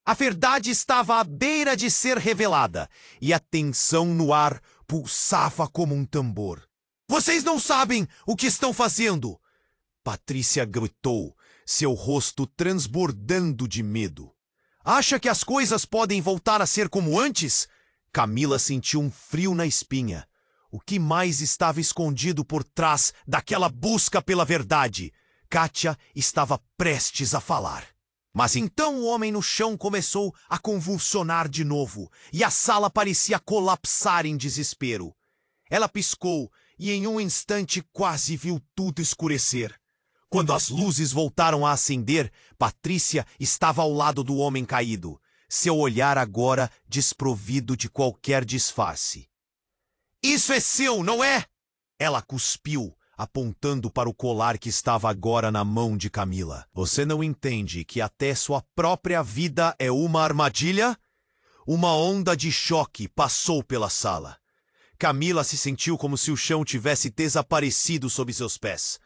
A verdade estava à beira de ser revelada e a tensão no ar pulsava como um tambor. Vocês não sabem o que estão fazendo! Patrícia gritou, seu rosto transbordando de medo. Acha que as coisas podem voltar a ser como antes? Camila sentiu um frio na espinha. O que mais estava escondido por trás daquela busca pela verdade? Kátia estava prestes a falar. Mas então o homem no chão começou a convulsionar de novo, e a sala parecia colapsar em desespero. Ela piscou e em um instante quase viu tudo escurecer. Quando as luzes voltaram a acender, Patrícia estava ao lado do homem caído, seu olhar agora desprovido de qualquer disfarce. Isso é seu, não é? Ela cuspiu, apontando para o colar que estava agora na mão de Camila. Você não entende que até sua própria vida é uma armadilha? Uma onda de choque passou pela sala. Camila se sentiu como se o chão tivesse desaparecido sob seus pés.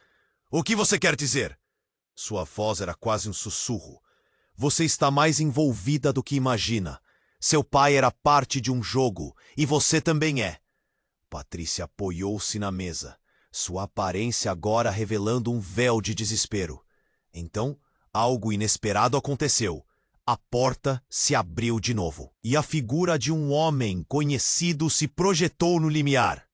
O que você quer dizer? Sua voz era quase um sussurro. Você está mais envolvida do que imagina. Seu pai era parte de um jogo, e você também é. Patrícia apoiou-se na mesa, sua aparência agora revelando um véu de desespero. Então, algo inesperado aconteceu. A porta se abriu de novo, e a figura de um homem conhecido se projetou no limiar.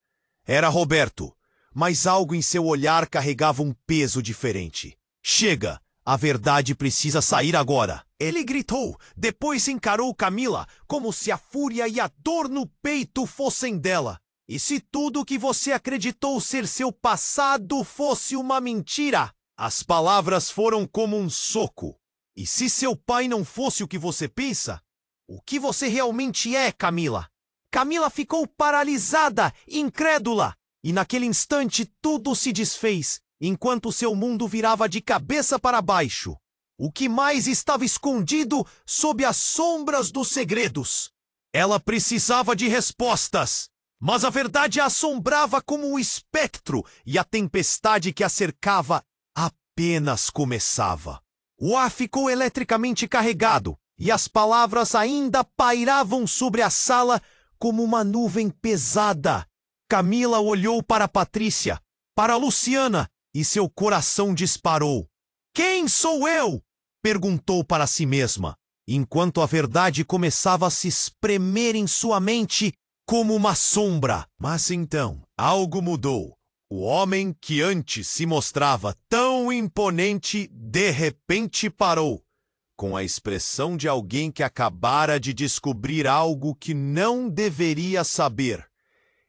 Era Roberto, mas algo em seu olhar carregava um peso diferente. Chega! A verdade precisa sair agora! Ele gritou, depois encarou Camila como se a fúria e a dor no peito fossem dela. E se tudo que você acreditou ser seu passado fosse uma mentira? As palavras foram como um soco. E se seu pai não fosse o que você pensa? O que você realmente é, Camila? Camila ficou paralisada, incrédula. E naquele instante tudo se desfez, enquanto seu mundo virava de cabeça para baixo. O que mais estava escondido sob as sombras dos segredos? Ela precisava de respostas. Mas a verdade a assombrava como um espectro, e a tempestade que a cercava apenas começava. O ar ficou eletricamente carregado, e as palavras ainda pairavam sobre a sala como uma nuvem pesada. Camila olhou para Patrícia, para Luciana, e seu coração disparou. Quem sou eu? Perguntou para si mesma, enquanto a verdade começava a se espremer em sua mente como uma sombra. Mas então, algo mudou. O homem que antes se mostrava tão imponente, de repente parou, com a expressão de alguém que acabara de descobrir algo que não deveria saber.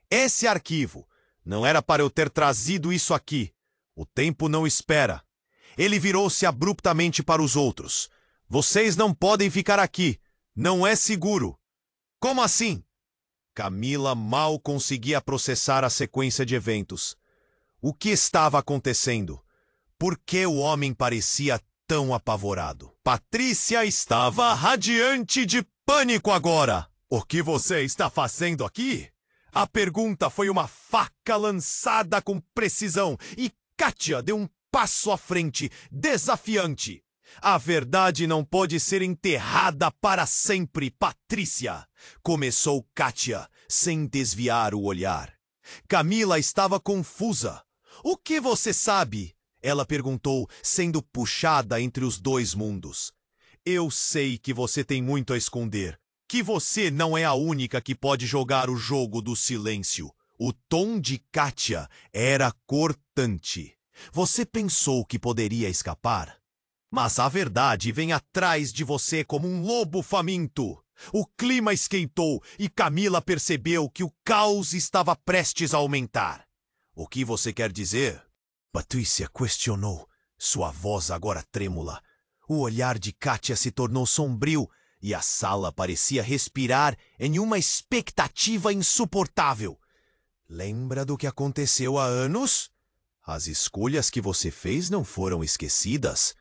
Esse arquivo não era para eu ter trazido isso aqui. O tempo não espera. Ele virou-se abruptamente para os outros. Vocês não podem ficar aqui. Não é seguro. Como assim? Camila mal conseguia processar a sequência de eventos. O que estava acontecendo? Por que o homem parecia tão apavorado? Patrícia estava radiante de pânico agora. O que você está fazendo aqui? A pergunta foi uma faca lançada com precisão e Kátia deu um passo à frente, desafiante. A verdade não pode ser enterrada para sempre, Patrícia, começou Kátia, sem desviar o olhar. Camila estava confusa. O que você sabe? Ela perguntou, sendo puxada entre os dois mundos. Eu sei que você tem muito a esconder, que você não é a única que pode jogar o jogo do silêncio. O tom de Kátia era cortante. Você pensou que poderia escapar? Mas a verdade vem atrás de você como um lobo faminto. O clima esquentou e Camila percebeu que o caos estava prestes a aumentar. O que você quer dizer? Patrícia questionou, sua voz agora trêmula. O olhar de Kátia se tornou sombrio e a sala parecia respirar em uma expectativa insuportável. Lembra do que aconteceu há anos? As escolhas que você fez não foram esquecidas.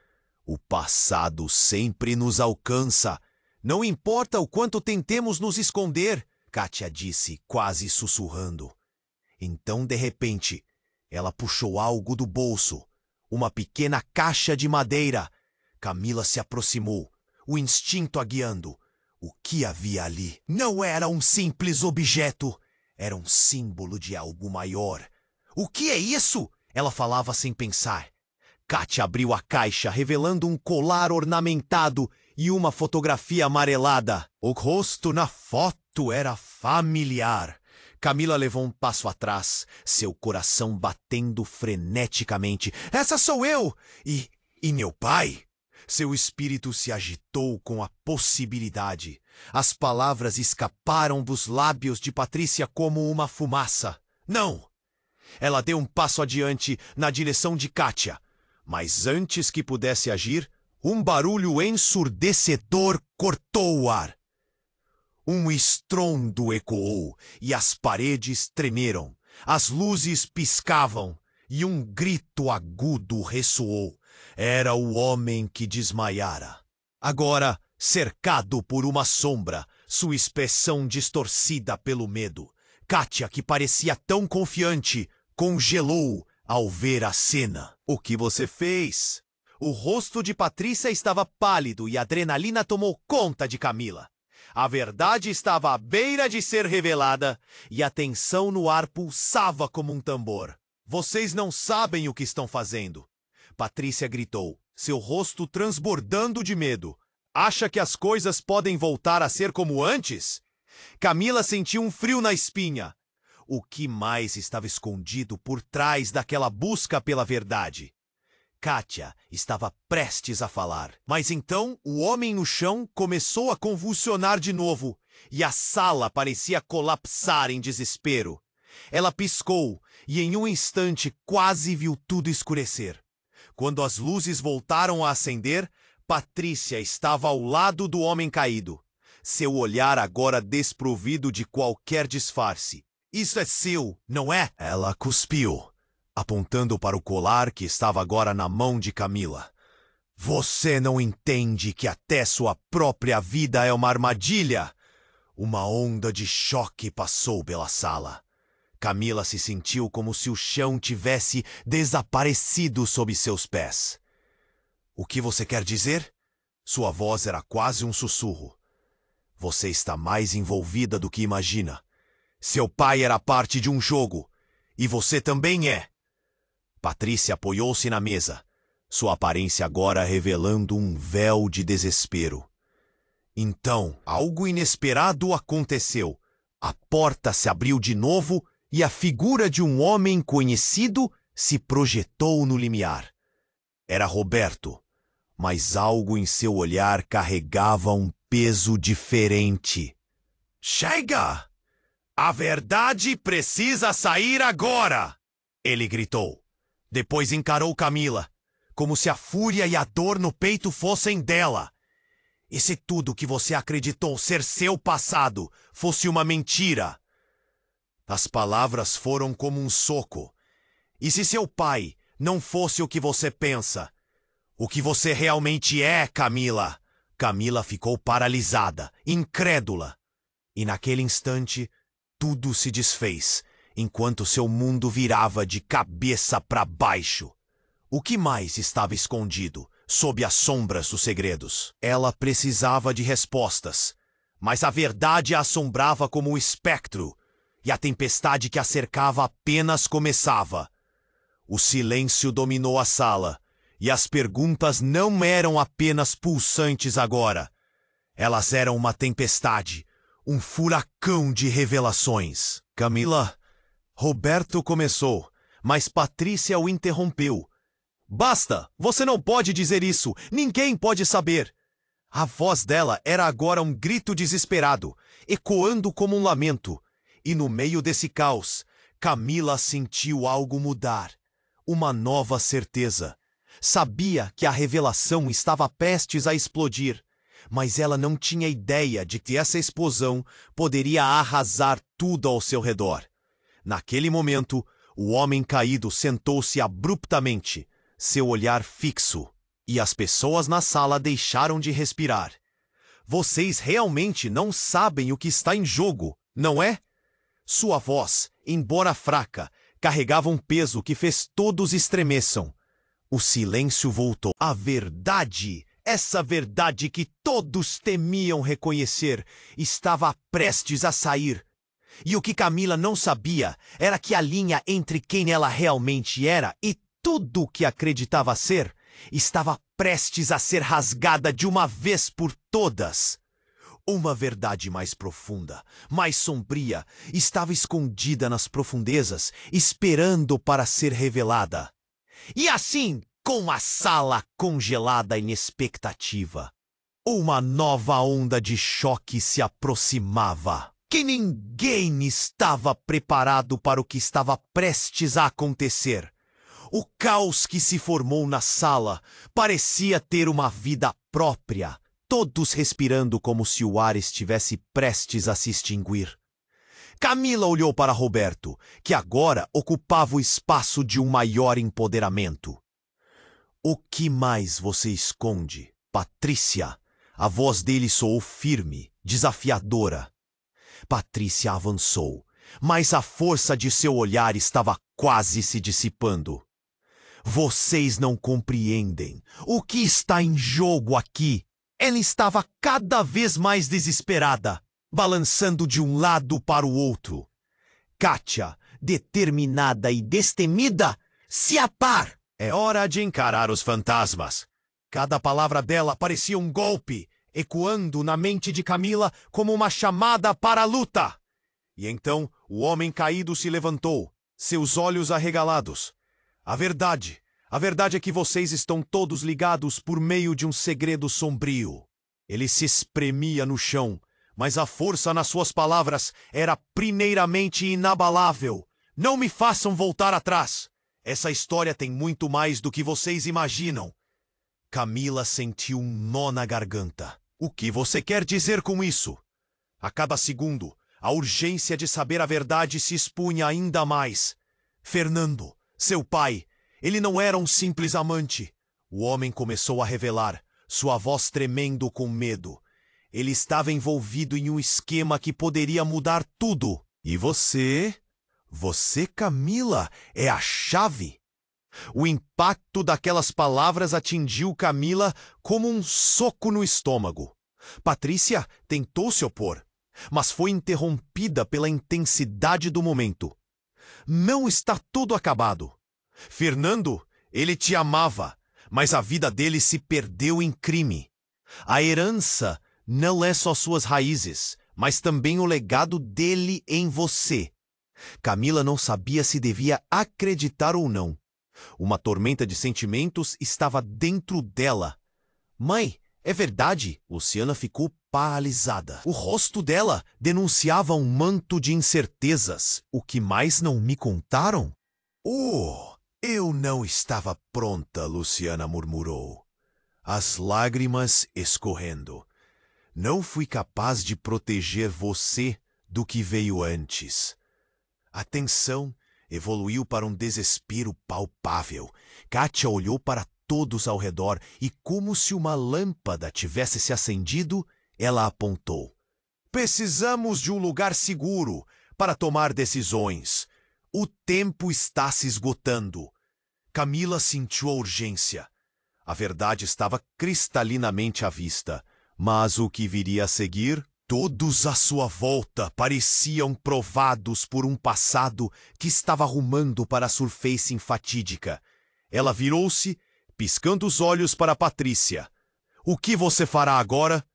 O passado sempre nos alcança. Não importa o quanto tentemos nos esconder, Kátia disse, quase sussurrando. Então, de repente, ela puxou algo do bolso. Uma pequena caixa de madeira. Camila se aproximou, o instinto a guiando. O que havia ali? Não era um simples objeto. Era um símbolo de algo maior. O que é isso? Ela falava sem pensar. Kátia abriu a caixa, revelando um colar ornamentado e uma fotografia amarelada. O rosto na foto era familiar. Camila levou um passo atrás, seu coração batendo freneticamente. Essa sou eu! E meu pai? Seu espírito se agitou com a possibilidade. As palavras escaparam dos lábios de Patrícia como uma fumaça. Não! Ela deu um passo adiante na direção de Kátia. Mas antes que pudesse agir, um barulho ensurdecedor cortou o ar. Um estrondo ecoou e as paredes tremeram. As luzes piscavam e um grito agudo ressoou. Era o homem que desmaiara. Agora, cercado por uma sombra, sua expressão distorcida pelo medo. Kátia, que parecia tão confiante, congelou ao ver a cena. O que você fez? O rosto de Patrícia estava pálido e a adrenalina tomou conta de Camila. A verdade estava à beira de ser revelada e a tensão no ar pulsava como um tambor. Vocês não sabem o que estão fazendo. Patrícia gritou, seu rosto transbordando de medo. Acha que as coisas podem voltar a ser como antes? Camila sentiu um frio na espinha. O que mais estava escondido por trás daquela busca pela verdade? Kátia estava prestes a falar, mas então o homem no chão começou a convulsionar de novo e a sala parecia colapsar em desespero. Ela piscou e em um instante quase viu tudo escurecer. Quando as luzes voltaram a acender, Patrícia estava ao lado do homem caído, seu olhar agora desprovido de qualquer disfarce. Isso é seu, não é? Ela cuspiu, apontando para o colar que estava agora na mão de Camila. Você não entende que até sua própria vida é uma armadilha? Uma onda de choque passou pela sala. Camila se sentiu como se o chão tivesse desaparecido sob seus pés. O que você quer dizer? Sua voz era quase um sussurro. Você está mais envolvida do que imagina. Seu pai era parte de um jogo, e você também é. Patrícia apoiou-se na mesa, sua aparência agora revelando um véu de desespero. Então, algo inesperado aconteceu. A porta se abriu de novo e a figura de um homem conhecido se projetou no limiar. Era Roberto, mas algo em seu olhar carregava um peso diferente. Chega! A verdade precisa sair agora! Ele gritou. Depois encarou Camila, como se a fúria e a dor no peito fossem dela. E se tudo que você acreditou ser seu passado fosse uma mentira? As palavras foram como um soco. E se seu pai não fosse o que você pensa? O que você realmente é, Camila? Camila ficou paralisada, incrédula. E naquele instante, tudo se desfez, enquanto seu mundo virava de cabeça para baixo. O que mais estava escondido, sob as sombras dos segredos? Ela precisava de respostas, mas a verdade a assombrava como um espectro, e a tempestade que a cercava apenas começava. O silêncio dominou a sala, e as perguntas não eram apenas pulsantes agora. Elas eram uma tempestade, um furacão de revelações. Camila, Roberto começou, mas Patrícia o interrompeu. Basta! Você não pode dizer isso! Ninguém pode saber! A voz dela era agora um grito desesperado, ecoando como um lamento. E no meio desse caos, Camila sentiu algo mudar. Uma nova certeza. Sabia que a revelação estava prestes a explodir, mas ela não tinha ideia de que essa explosão poderia arrasar tudo ao seu redor. Naquele momento, o homem caído sentou-se abruptamente, seu olhar fixo, e as pessoas na sala deixaram de respirar. Vocês realmente não sabem o que está em jogo, não é? Sua voz, embora fraca, carregava um peso que fez todos estremeçam. O silêncio voltou. A verdade, essa verdade que todos temiam reconhecer, estava prestes a sair. E o que Camila não sabia era que a linha entre quem ela realmente era e tudo o que acreditava ser estava prestes a ser rasgada de uma vez por todas. Uma verdade mais profunda, mais sombria, estava escondida nas profundezas, esperando para ser revelada. E assim, com a sala congelada em expectativa, uma nova onda de choque se aproximava, que ninguém estava preparado para o que estava prestes a acontecer. O caos que se formou na sala parecia ter uma vida própria, todos respirando como se o ar estivesse prestes a se extinguir. Camila olhou para Roberto, que agora ocupava o espaço de um maior empoderamento. O que mais você esconde, Patrícia? A voz dele soou firme, desafiadora. Patrícia avançou, mas a força de seu olhar estava quase se dissipando. Vocês não compreendem o que está em jogo aqui. Ela estava cada vez mais desesperada, balançando de um lado para o outro. Kátia, determinada e destemida, se a par. É hora de encarar os fantasmas. Cada palavra dela parecia um golpe, ecoando na mente de Camila como uma chamada para a luta. E então o homem caído se levantou, seus olhos arregalados. A verdade é que vocês estão todos ligados por meio de um segredo sombrio. Ele se espremia no chão, mas a força nas suas palavras era primeiramente inabalável. Não me façam voltar atrás. Essa história tem muito mais do que vocês imaginam. Camila sentiu um nó na garganta. O que você quer dizer com isso? A cada segundo, a urgência de saber a verdade se expunha ainda mais. Fernando, seu pai, ele não era um simples amante. O homem começou a revelar, sua voz tremendo com medo. Ele estava envolvido em um esquema que poderia mudar tudo. E você? Você, Camila, é a chave? O impacto daquelas palavras atingiu Camila como um soco no estômago. Patrícia tentou se opor, mas foi interrompida pela intensidade do momento. Não está tudo acabado. Fernando, ele te amava, mas a vida dele se perdeu em crime. A herança não é só suas raízes, mas também o legado dele em você. Camila não sabia se devia acreditar ou não. Uma tormenta de sentimentos estava dentro dela. Mãe, é verdade? Luciana ficou paralisada. O rosto dela denunciava um manto de incertezas. O que mais não me contaram? Oh, eu não estava pronta, Luciana murmurou, as lágrimas escorrendo. Não fui capaz de proteger você do que veio antes. A tensão evoluiu para um desespero palpável. Kátia olhou para todos ao redor e, como se uma lâmpada tivesse se acendido, ela apontou. Precisamos de um lugar seguro para tomar decisões. O tempo está se esgotando. Camila sentiu a urgência. A verdade estava cristalinamente à vista, mas o que viria a seguir? Todos à sua volta pareciam provados por um passado que estava rumando para a surfacing fatídica. Ela virou-se, piscando os olhos para Patrícia. O que você fará agora?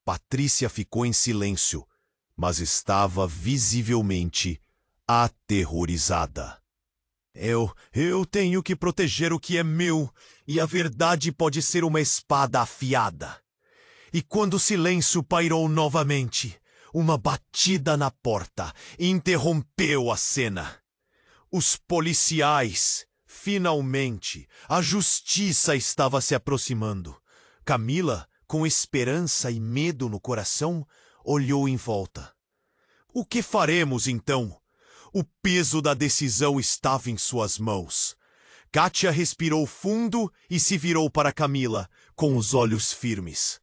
Patrícia ficou em silêncio, mas estava visivelmente aterrorizada. Eu tenho que proteger o que é meu, e a verdade pode ser uma espada afiada. E quando o silêncio pairou novamente, uma batida na porta interrompeu a cena. Os policiais, finalmente, a justiça estava se aproximando. Camila, com esperança e medo no coração, olhou em volta. O que faremos, então? O peso da decisão estava em suas mãos. Kátia respirou fundo e se virou para Camila, com os olhos firmes.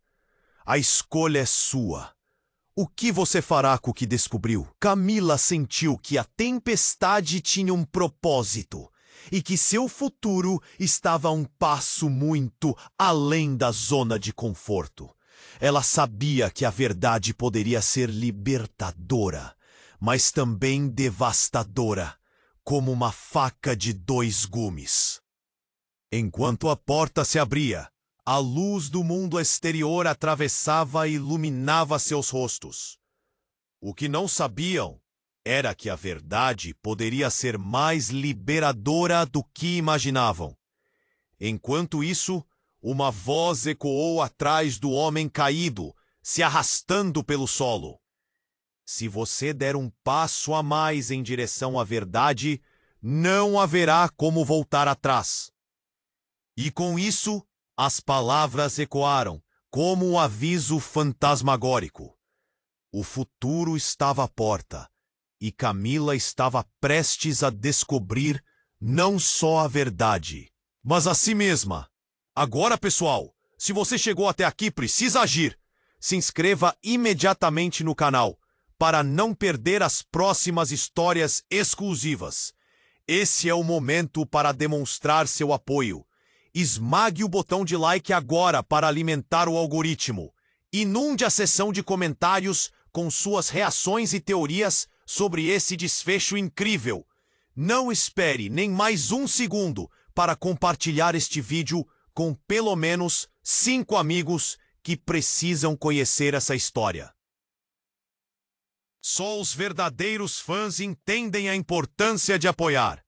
A escolha é sua. O que você fará com o que descobriu? Camila sentiu que a tempestade tinha um propósito e que seu futuro estava a um passo muito além da zona de conforto. Ela sabia que a verdade poderia ser libertadora, mas também devastadora, como uma faca de dois gumes. Enquanto a porta se abria, a luz do mundo exterior atravessava e iluminava seus rostos. O que não sabiam era que a verdade poderia ser mais liberadora do que imaginavam. Enquanto isso, uma voz ecoou atrás do homem caído, se arrastando pelo solo. Se você der um passo a mais em direção à verdade, não haverá como voltar atrás. E com isso, as palavras ecoaram, como um aviso fantasmagórico. O futuro estava à porta, e Camila estava prestes a descobrir não só a verdade, mas a si mesma. Agora, pessoal, se você chegou até aqui, precisa agir. Se inscreva imediatamente no canal, para não perder as próximas histórias exclusivas. Esse é o momento para demonstrar seu apoio. Esmague o botão de like agora para alimentar o algoritmo. Inunde a seção de comentários com suas reações e teorias sobre esse desfecho incrível. Não espere nem mais um segundo para compartilhar este vídeo com pelo menos 5 amigos que precisam conhecer essa história. Só os verdadeiros fãs entendem a importância de apoiar.